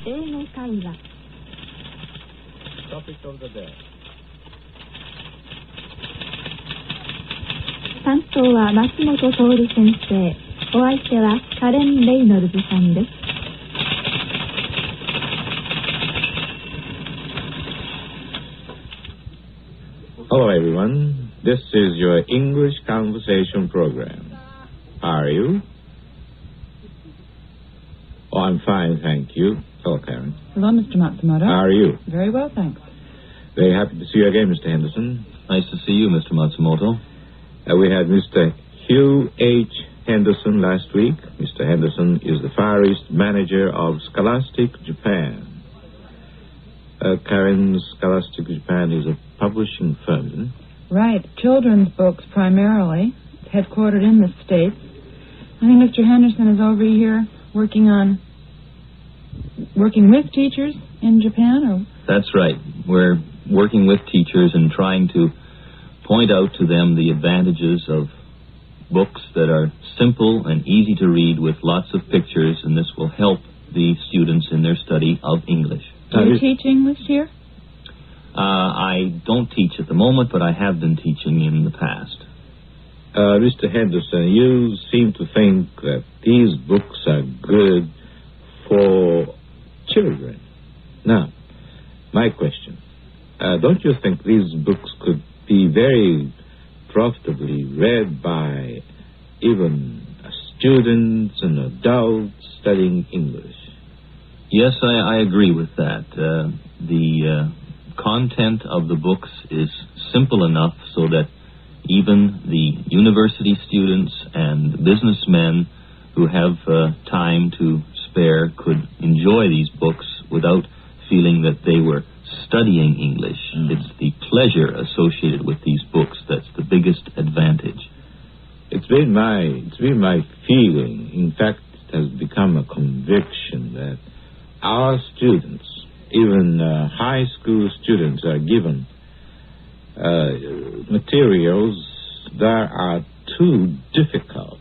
英語会話 Topic of the day. 担当は松本徹先生。お相手はカレン・レイノルズさんです。Hello everyone, this is your English conversation program. How are you? Oh, I'm fine, thank you. Hello, Karen. Hello, Mr. Matsumoto. How are you? Very well, thanks. Very happy to see you again, Mr. Henderson. Nice to see you, Mr. Matsumoto. We had Mr. Hugh H. Henderson last week. Mr. Henderson is the Far East manager of Scholastic Japan. Karen, Scholastic Japan is a publishing firm, isn't it? Right, children's books primarily. It's headquartered in the States. I think Mr. Henderson is over here working with teachers in Japan, or? That's right. We're working with teachers and trying to point out to them the advantages of books that are simple and easy to read with lots of pictures, and this will help the students in their study of English. Do you teach English here? I don't teach at the moment, but I have been teaching in the past. Mr. Henderson, you seem to think that these books are good for children. Now, my question, don't you think these books could be very profitably read by even students and adults studying English? Yes, I agree with that. The content of the books is simple enough so that even the university students and businessmen who have time to spare could enjoy these books without feeling that they were studying English. It's the pleasure associated with these books that's the biggest advantage. It's been my feeling, in fact, it has become a conviction that our students, even high school students, are given materials that are too difficult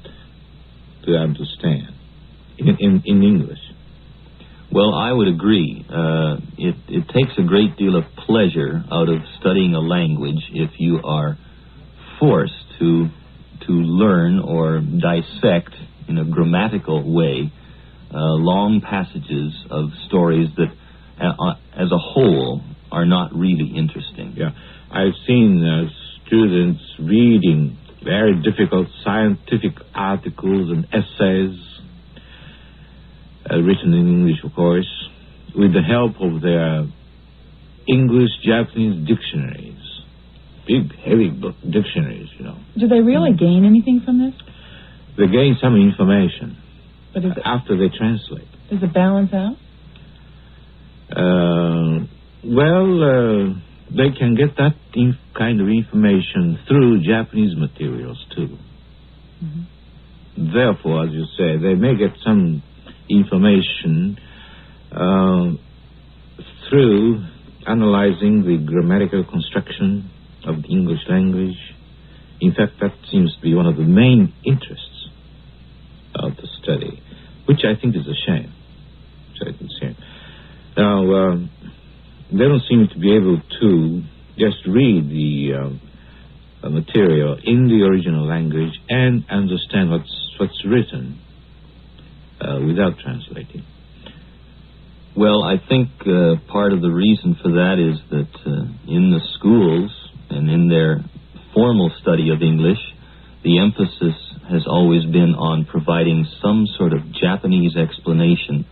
to understand in English. Well, I would agree. It takes a great deal of pleasure out of studying a language if you are forced to learn or dissect in a grammatical way long passages of stories that as a whole are not really interesting. Yeah, I've seen students reading very difficult scientific articles and essays written in English, of course, with the help of their English-Japanese dictionaries. Big, heavy book dictionaries, you know. Do they really gain anything from this? They gain some information But after they translate. Does it balance out? They can get that kind of information through Japanese materials, too. Mm-hmm. Therefore, as you say, they may get some information through analyzing the grammatical construction of the English language. In fact, that seems to be one of the main interests of the study, which I think is a shame. Now, they don't seem to be able to just read the material in the original language and understand what's written without translating. Well, I think part of the reason for that is that in the schools and in their formal study of English, the emphasis has always been on providing some sort of Japanese explanation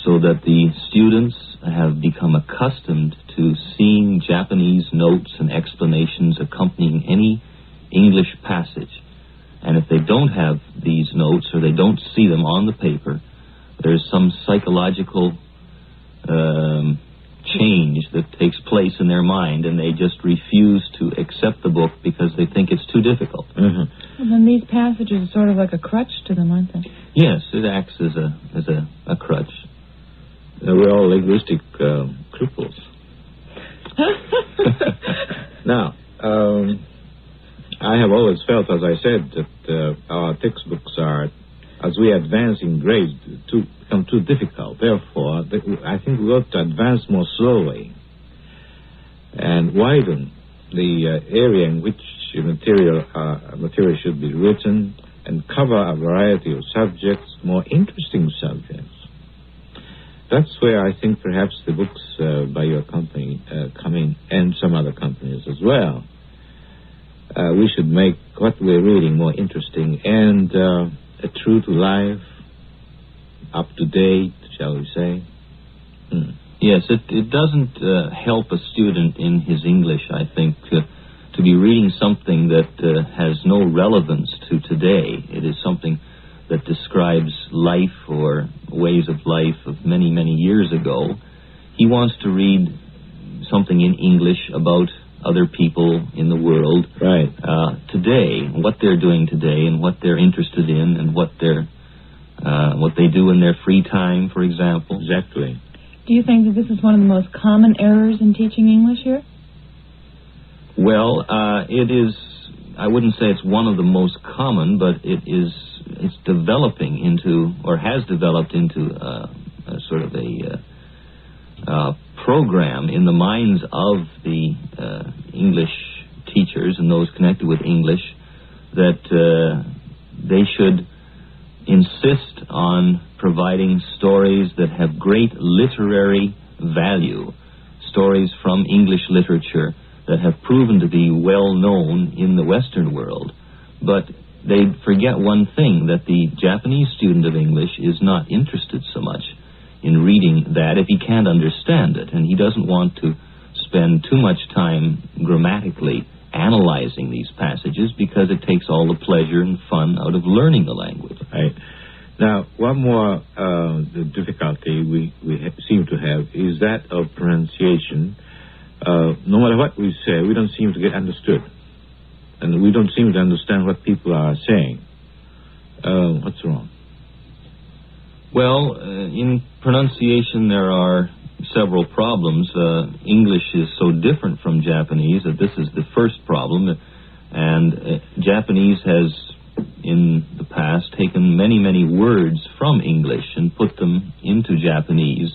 so that the students have become accustomed to seeing Japanese notes and explanations accompanying any English passage. And if they don't have these notes or they don't see them on the paper, there's some psychological change that takes place in their mind, and they just refuse to accept the book because they think it's too difficult. Mm-hmm. Well, then these passages are sort of like a crutch to them, aren't they? Yes, it acts as a crutch. We're all linguistic cripples. Now, I have always felt, as I said, that our textbooks are as we advance in grades, to become too difficult. Therefore, I think we ought to advance more slowly and widen the area in which material should be written and cover a variety of subjects, more interesting subjects. That's where I think perhaps the books by your company come in, and some other companies as well. We should make what we're reading more interesting and true to life, up to date, shall we say. Yes, it doesn't help a student in his English, I think, to be reading something that has no relevance to today. It is something that describes life or ways of life of many, many years ago. He wants to read something in English about other people in the world today, what they're doing today and what they're interested in and what they do in their free time, for example. Exactly. Do you think that this is one of the most common errors in teaching English here? Well, it is. I wouldn't say it's one of the most common, but it's developing into, or has developed into, a sort of a program in the minds of the English teachers and those connected with English that they should insist on providing stories that have great literary value, stories from English literature that have proven to be well known in the Western world. But they forget one thing, that the Japanese student of English is not interested so much in reading that if he can't understand it, and he doesn't want to spend too much time grammatically analyzing these passages because it takes all the pleasure and fun out of learning the language. Right. Now, one more difficulty we seem to have is that of pronunciation. No matter what we say, we don't seem to get understood. And we don't seem to understand what people are saying. What's wrong? Well, in pronunciation there are several problems. English is so different from Japanese that this is the first problem. And Japanese has, in the past, taken many, many words from English and put them into Japanese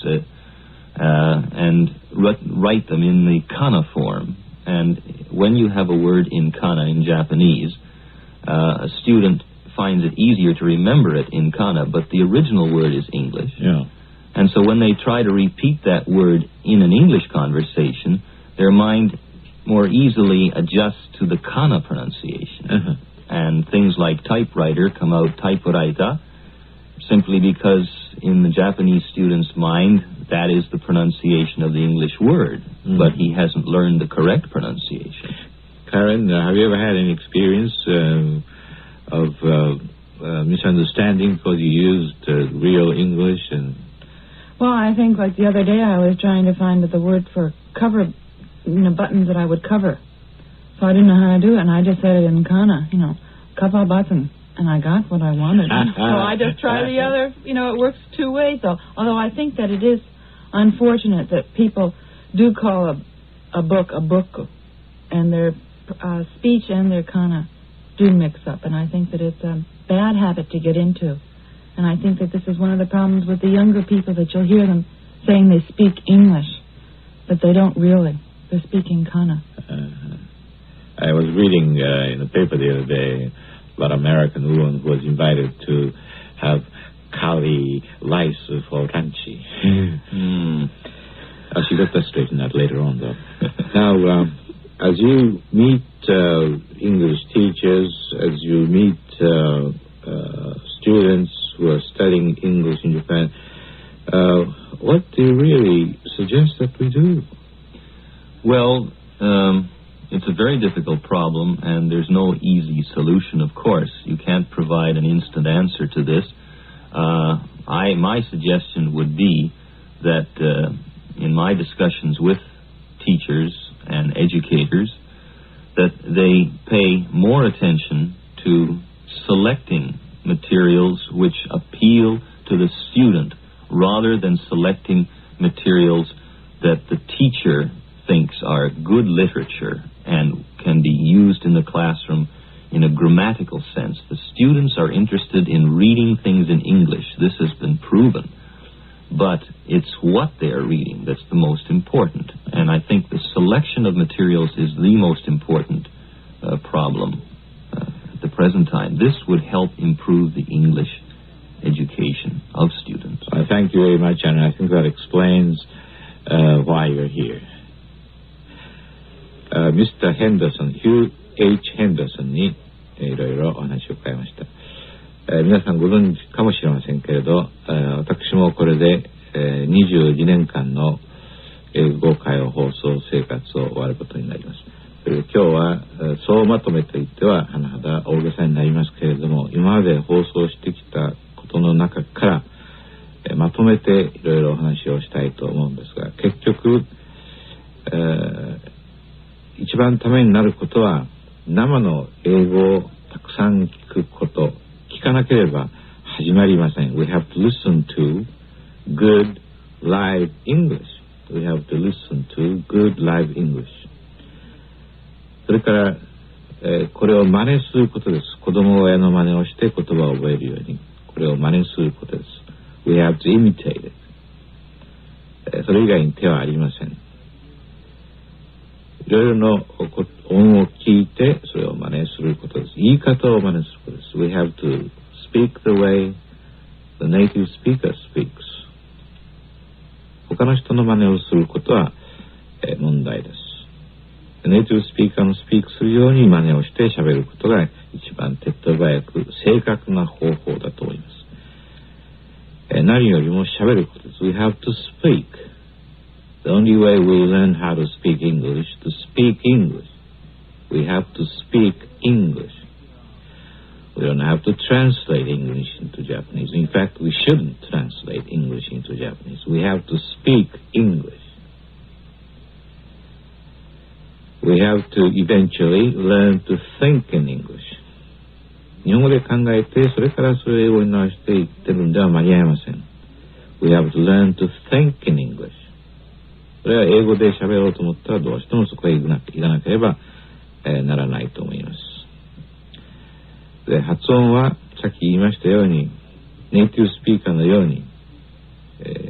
and write them in the kana form. And when you have a word in kana in Japanese, a student finds it easier to remember it in kana, but the original word is English. Yeah. And so when they try to repeat that word in an English conversation, their mind more easily adjusts to the kana pronunciation. Uh-huh. And things like typewriter come out typewriter, simply because in the Japanese student's mind, that is the pronunciation of the English word, but he hasn't learned the correct pronunciation. Karen, have you ever had any experience of misunderstanding because you used real English? Well, I think like the other day I was trying to find the word for cover, buttons that I would cover. So I didn't know how to do it, and I just said it in kana, cover button, and I got what I wanted. So I just tried the other, it works two ways, though. Although I think that it is unfortunate that people do call a book, and their speech and their kana do mix up, and I think that it's a bad habit to get into. And I think that this is one of the problems with the younger people, that you'll hear them saying they speak English, but they don't really. They're speaking kana. I was reading in the paper the other day about an American woman who was invited to have kali rice for ranchi. She got that straightened out later on, though. Now, as you meet English teachers, as you meet students who are studying English in Japan, what do you really suggest that we do? Well, it's a very difficult problem, and there's no easy solution, of course. You can't provide an instant answer to this. My suggestion would be that in my discussions with teachers and educators, that they pay more attention to selecting materials which appeal to the student rather than selecting materials that the teacher thinks are good literature and can be used in the classroom in a grammatical sense. The students are interested in reading things in English. This has been proven. But it's what they are reading that's the most important. And I think the selection of materials is the most important problem at the present time. This would help improve the English education of students. Thank you very much, and I think that explains why you're here. Mr. Henderson, Hugh H. Henderson にいろいろお話を伺いました。皆さんご存知かもしれませんけれど、私もこれで、22年間の英語会話放送生活を終わることになります。今日は総まとめと言っては甚だ大げさになりますけれども、今まで放送してきたことの中から、まとめていろいろお話をしたいと思うんですが、結局、一番ためになることは生の英語をたくさん聞くこと、聞かなければ始まりません。We have to listen to good live English. We have to listen to good live English. それから、これを真似することです。子供親の真似をして言葉を覚えるように、これを真似することです。We have to imitate it. それ以外に手はありません。いろいろな音を聞いてそれを真似することです。言い方を真似することです。We have to speak the way the native speaker speaks. 他の人の真似をすることは、問題です。ネイティブスピーカーのスピークするように真似をして喋ることが一番手っ取り早く正確な方法だと思います。何よりも喋ることです。We have to speak. The only way we learn how to speak English, to speak English. We have to speak English. We don't have to translate English into Japanese. In fact, we shouldn't translate English into Japanese. We have to speak English. We have to eventually learn to think in English. 日本語で考えて、それからそれを英語に直して言ってるんでは間に合いません。We have to learn to think in English. それは英語で喋ろうと思ったらどうしてもそこへ行かなければ、ならないと思います。で、発音はさっき言いましたように、ネイティブスピーカーのように、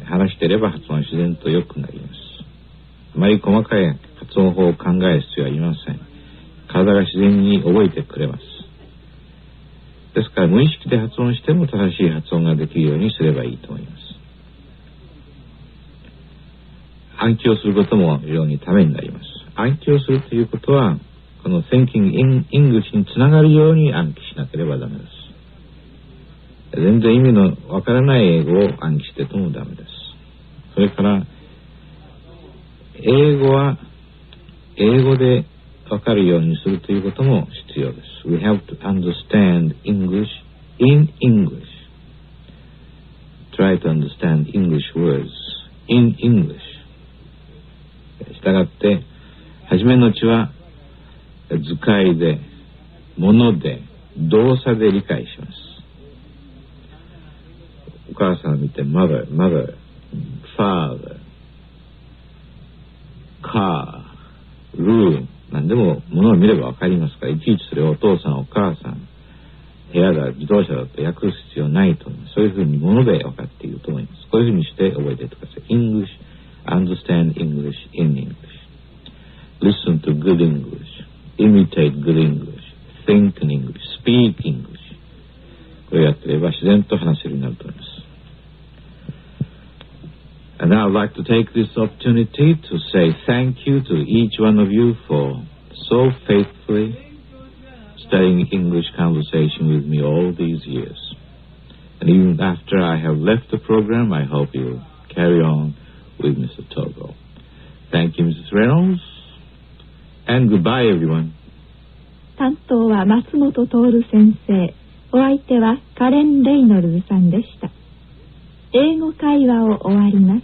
話していれば発音は自然と良くなります。あまり細かい発音法を考える必要はありません。体が自然に覚えてくれます。ですから無意識で発音しても正しい発音ができるようにすればいいと思います。暗記をすることも非常にためになります。暗記をするということは、この Thinking in English につながるように暗記しなければダメです。全然意味のわからない英語を暗記してともダメです。それから、英語は英語でわかるようにするということも必要です。We have to understand English in English. Try to understand English words in English. したがって、はじめのうちは図解で、もので、動作で理解します。お母さんを見て、mother, father, car, room 何でもものを見ればわかりますから、いちいちそれをお父さんお母さん部屋だ自動車だと訳す必要ないと思います。そういうふうにもので分かっていると思います。こういうふうにして覚えていってください。 English, understand English in English, listen to good English, imitate good English, think in English, speak English. これをやっていれば自然と話せるようになると思います。And now I'd like to take this opportunity to say thank you to each one of you for so faithfully studying English conversation with me all these years. And even after I have left the program, I hope you'll carry on with Mr. Togo. Thank you, Mrs. Reynolds, and goodbye, everyone. 担当は松本徹先生。お相手はカレン・レイノルズさんでした。英語会話を終わります。